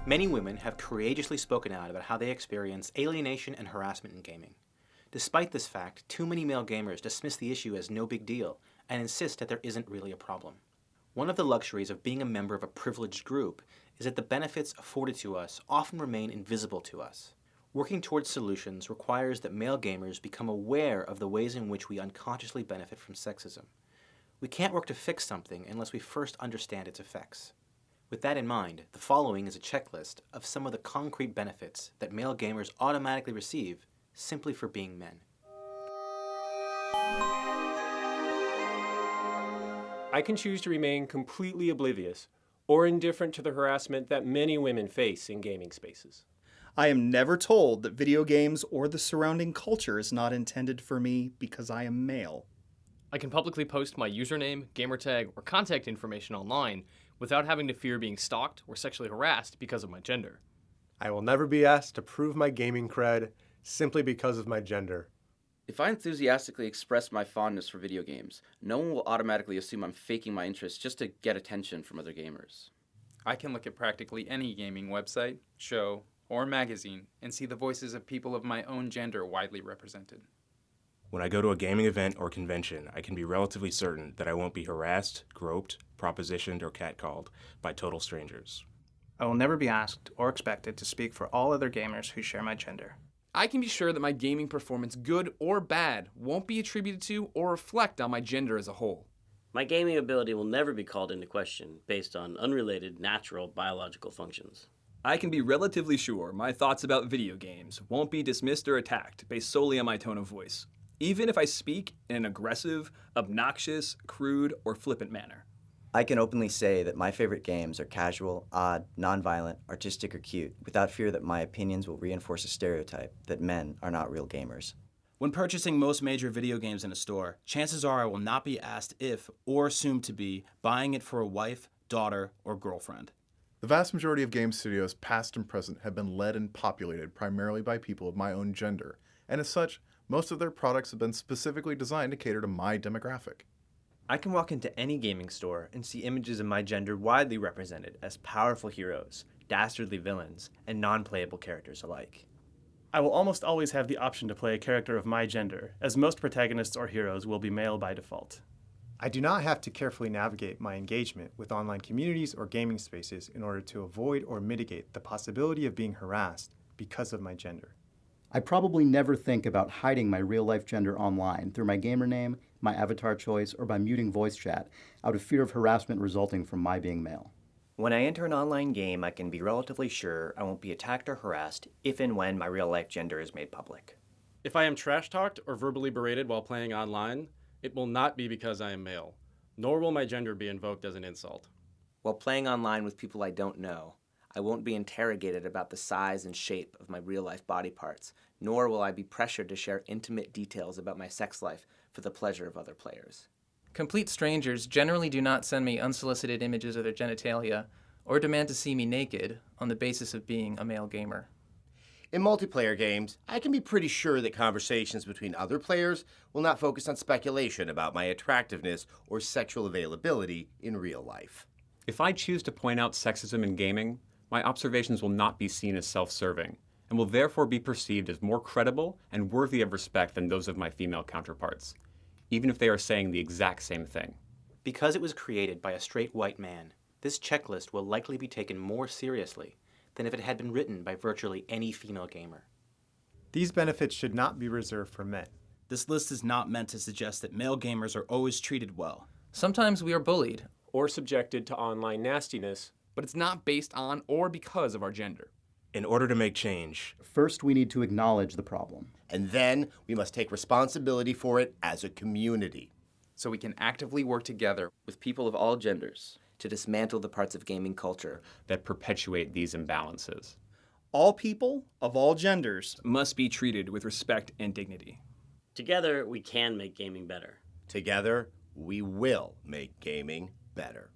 Many women have courageously spoken out about how they experience alienation and harassment in gaming. Despite this fact, too many male gamers dismiss the issue as no big deal and insist that there isn't really a problem. One of the luxuries of being a member of a privileged group is that the benefits afforded to us often remain invisible to us. Working towards solutions requires that male gamers become aware of the ways in which we unconsciously benefit from sexism. We can't work to fix something unless we first understand its effects. With that in mind, the following is a checklist of some of the concrete benefits that male gamers automatically receive simply for being men. I can choose to remain completely oblivious or indifferent to the harassment that many women face in gaming spaces. I am never told that video games or the surrounding culture is not intended for me because I am male. I can publicly post my username, gamertag, or contact information online without having to fear being stalked or sexually harassed because of my gender. I will never be asked to prove my gaming cred simply because of my gender. If I enthusiastically express my fondness for video games, no one will automatically assume I'm faking my interest just to get attention from other gamers. I can look at practically any gaming website, show, or magazine and see the voices of people of my own gender widely represented. When I go to a gaming event or convention, I can be relatively certain that I won't be harassed, groped, propositioned, or catcalled by total strangers. I will never be asked or expected to speak for all other gamers who share my gender. I can be sure that my gaming performance, good or bad, won't be attributed to or reflect on my gender as a whole. My gaming ability will never be called into question based on unrelated natural biological functions. I can be relatively sure my thoughts about video games won't be dismissed or attacked based solely on my tone of voice, even if I speak in an aggressive, obnoxious, crude, or flippant manner. I can openly say that my favorite games are casual, odd, nonviolent, artistic, or cute, without fear that my opinions will reinforce a stereotype that men are not real gamers. When purchasing most major video games in a store, chances are I will not be asked if, or assumed to be, buying it for a wife, daughter, or girlfriend. The vast majority of game studios, past and present, have been led and populated primarily by people of my own gender, and as such, most of their products have been specifically designed to cater to my demographic. I can walk into any gaming store and see images of my gender widely represented as powerful heroes, dastardly villains, and non-playable characters alike. I will almost always have the option to play a character of my gender, as most protagonists or heroes will be male by default. I do not have to carefully navigate my engagement with online communities or gaming spaces in order to avoid or mitigate the possibility of being harassed because of my gender. I probably never think about hiding my real-life gender online through my gamer name, my avatar choice, or by muting voice chat out of fear of harassment resulting from my being male. When I enter an online game, I can be relatively sure I won't be attacked or harassed if and when my real-life gender is made public. If I am trash-talked or verbally berated while playing online, it will not be because I am male, nor will my gender be invoked as an insult. While playing online with people I don't know, I won't be interrogated about the size and shape of my real-life body parts, nor will I be pressured to share intimate details about my sex life for the pleasure of other players. Complete strangers generally do not send me unsolicited images of their genitalia or demand to see me naked on the basis of being a male gamer. In multiplayer games, I can be pretty sure that conversations between other players will not focus on speculation about my attractiveness or sexual availability in real life. If I choose to point out sexism in gaming, my observations will not be seen as self-serving, and will therefore be perceived as more credible and worthy of respect than those of my female counterparts, even if they are saying the exact same thing. Because it was created by a straight white man, this checklist will likely be taken more seriously than if it had been written by virtually any female gamer. These benefits should not be reserved for men. This list is not meant to suggest that male gamers are always treated well. Sometimes we are bullied. Or subjected to online nastiness. But it's not based on or because of our gender. In order to make change, first we need to acknowledge the problem. And then we must take responsibility for it as a community. So we can actively work together with people of all genders to dismantle the parts of gaming culture that perpetuate these imbalances. All people of all genders must be treated with respect and dignity. Together, we can make gaming better. Together, we will make gaming better.